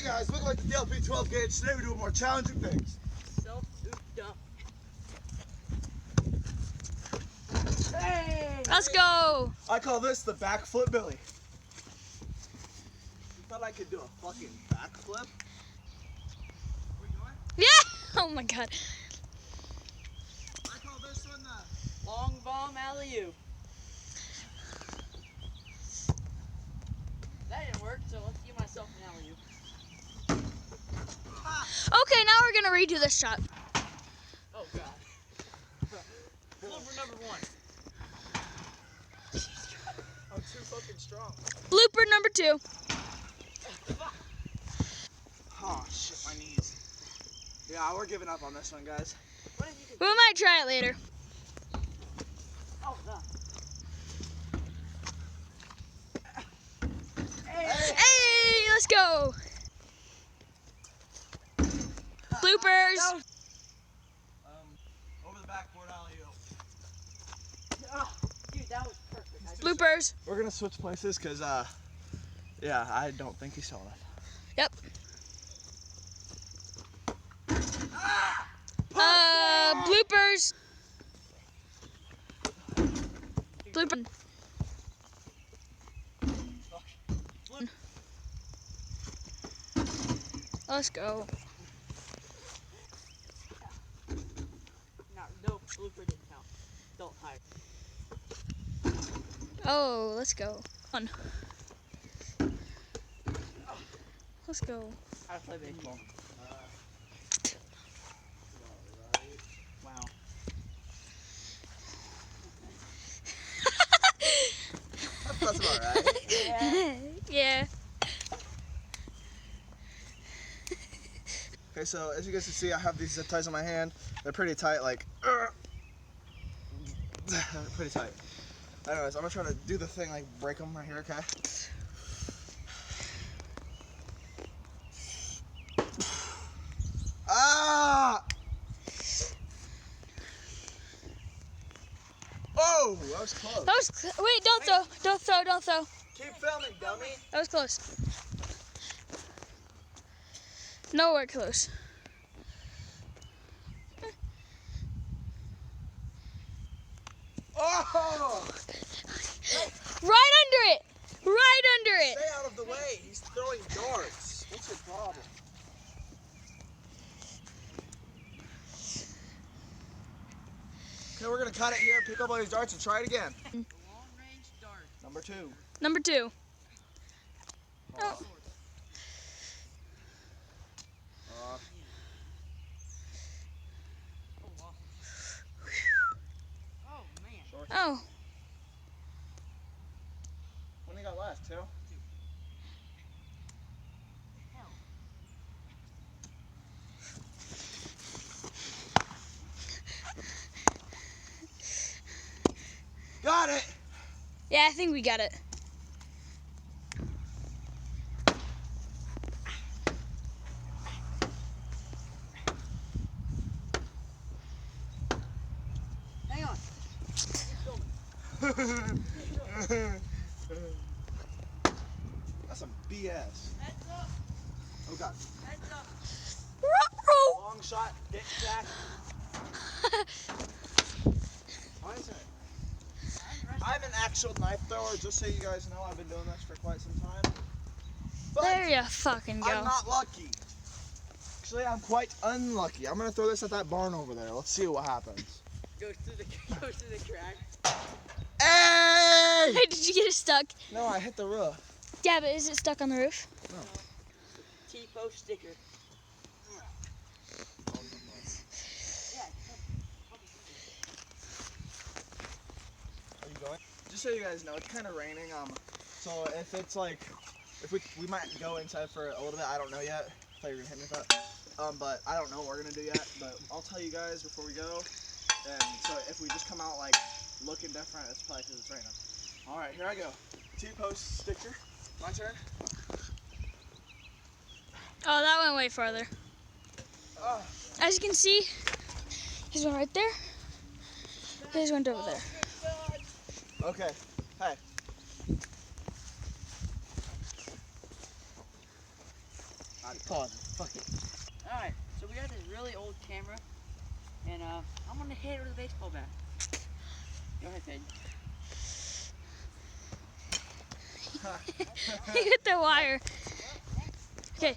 guys, welcome like the DLP 12 gauge. Today we're doing more challenging things. Self-oop dump. Hey! Let's go! I call this the backflip Billy. You thought I could do a fucking backflip? Where you going? Yeah! Oh my god. I call this one the... Long bomb alley-oop. That didn't work, so let's give myself an alley-oop. Okay, now we're gonna redo this shot. Oh god. Blooper number 1. I'm too fucking strong. Blooper number 2. Oh shit, my knees. Yeah, we're giving up on this one, guys. What if you could... We might try it later. Oh no. Hey, let's go! Bloopers! Over the backboard alley-oop. Oh, dude, that was perfect. Bloopers. We're gonna switch places because, yeah, I don't think he saw that. Yep. Bloopers. Blooper. Let's go. No, blooper didn't count. Don't hire. Oh, let's go. On. Let's go. How to play baseball. Wow. That's about right. Yeah. Yeah. Okay, so as you guys can see, I have these zip ties on my hand. They're pretty tight, like, pretty tight. Anyways, I'm gonna try to do the thing, like, break them right here, okay? Ah! Oh, that was close. That was wait, don't throw. Don't throw, don't throw. Keep filming, dummy. That was close. Nowhere close. Oh! Right under it! Right under it! Stay out of the way. He's throwing darts. What's your problem? Okay, we're gonna cut it here, pick up all these darts, and try it again. Long range dart. Number 2. Number 2. Oh. Oh, wow. Oh, man. Oh. When you got last, 2? Hell. Got it! Yeah, I think we got it. Hang on. That's some BS. Heads up. Oh god. Heads up. Long shot, dick jack. Why is it? I'm an actual knife thrower, just so you guys know. I've been doing this for quite some time. But There you fucking go. I'm not lucky. Actually, I'm quite unlucky. I'm gonna throw this at that barn over there. Let's see what happens. Goes through the crack. Hey! Hey, did you get it stuck? No, I hit the roof. Yeah, but is it stuck on the roof? T-post sticker. Are you going? Just so you guys know, it's kind of raining. So if it's like, if we might go inside for a little bit. I don't know yet. I thought you were gonna hit me with that. But I don't know what we're gonna do yet. But I'll tell you guys before we go. And so if we just come out like looking different, it's probably because it's raining. All right, here I go. T-post sticker. My turn. Oh, that went way farther. Oh. As you can see, here's one right there. Here's one over there. Okay. Hey. God Pause. Fuck it. Alright, so we got this really old camera, and I'm gonna hit it with a baseball bat. Go ahead, Ted. Hit the wire. Okay.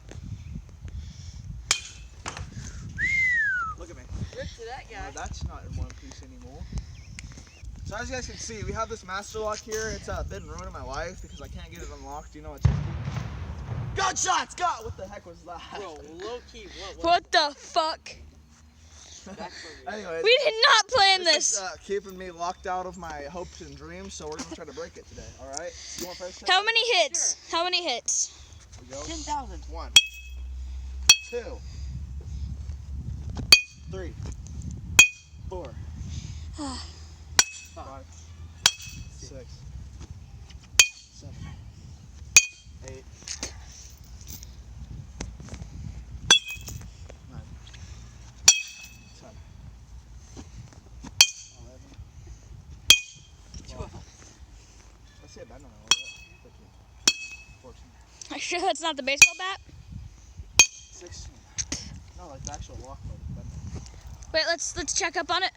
Look at me. Rip to that guy. That's not in one piece anymore. So as you guys can see, we have this master lock here. It's been ruining my life because I can't get it unlocked. Do you know what's gunshots? God, what the heck was that? Bro, low key, what? What the fuck? Anyways, We did not plan this this. is keeping me locked out of my hopes and dreams, so we're gonna try to break it today. All right? You want first? How many hits? How many hits? We go. 10,000. 1, 2, 3, 4, 5, 6, 7, 8, 9, 10, 11, 12. Let's see it bend on a little bit. 13, 14, Are you sure that's not the baseball bat? 16. No, like the actual lock mode. Wait, let's check up on it.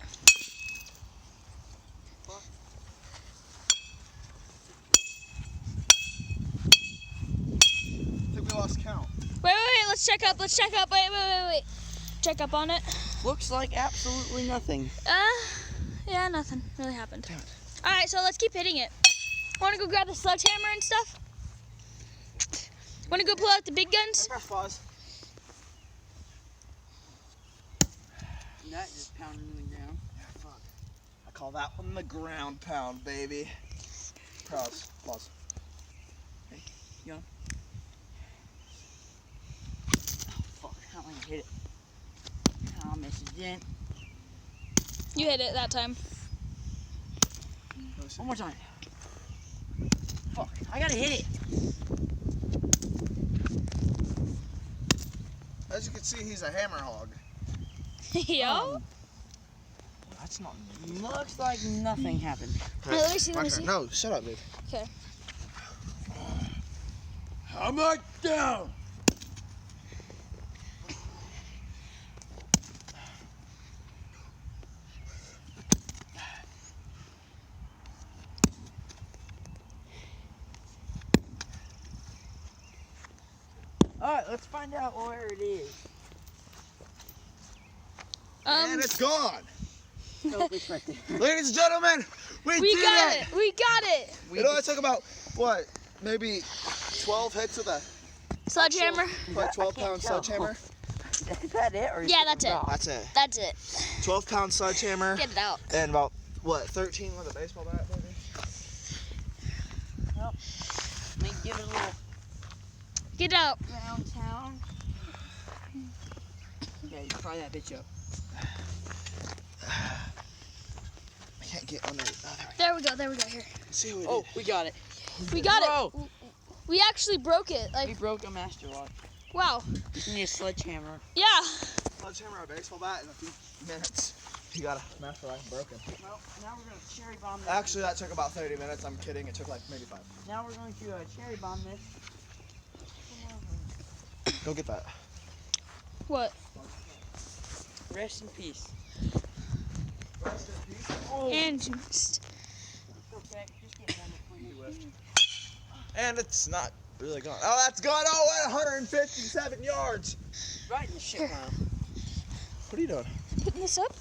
I think we lost count. Wait, let's check up. Wait. Check up on it. Looks like absolutely nothing. Yeah, nothing really happened. Damn it. All right, so let's keep hitting it. Want to go grab the sledgehammer and stuff? Want to go pull out the big guns? Press pause. And that just pounded me down. Yeah, fuck. I call that one the ground pound, baby. Pause. Pause. Oh, fuck. How am I gonna hit it? Oh, I missed it again. You hit it that time. One more time. Fuck. I gotta hit it. As you can see, he's a hammer hog. Yo. That's not. Looks like nothing happened. Hey, let me see, let me see. No, shut up, dude. Okay. How much down? Alright, let's find out where it is. And it's gone. Oh, it's right there. Ladies and gentlemen, we We did got it. it. We got it. It only took about, what, maybe 12 hits of the Sledgehammer. like 12-pound tell. sledgehammer. Is that it? Or is Yeah, it that's it. raw? That's it. That's it. 12-pound sledgehammer. Get it out. And about, what, 13 with a baseball bat, maybe? Let me give it a little Get it out. round town. Yeah, you pry that bitch up. I can't get under it. Oh, There we go. There we go. Here. see what Oh, we got it. We got Bro. it. We actually broke it. We Like, broke a master lock. wow. Just need a sledgehammer. Yeah. Sledgehammer or a baseball bat in a few minutes. You got a master lock broken. Well, now we're gonna cherry bomb this. Actually, that took about 30 minutes. I'm kidding. It took like maybe 5. Now we're going to cherry bomb this. Go get that. What? Rest in peace. Oh. And you missed. Okay, just get one before you. And it's not really gone. Oh, that's gone. Oh, at 157 yards. Right in the shit pile. What are you doing? Putting this up.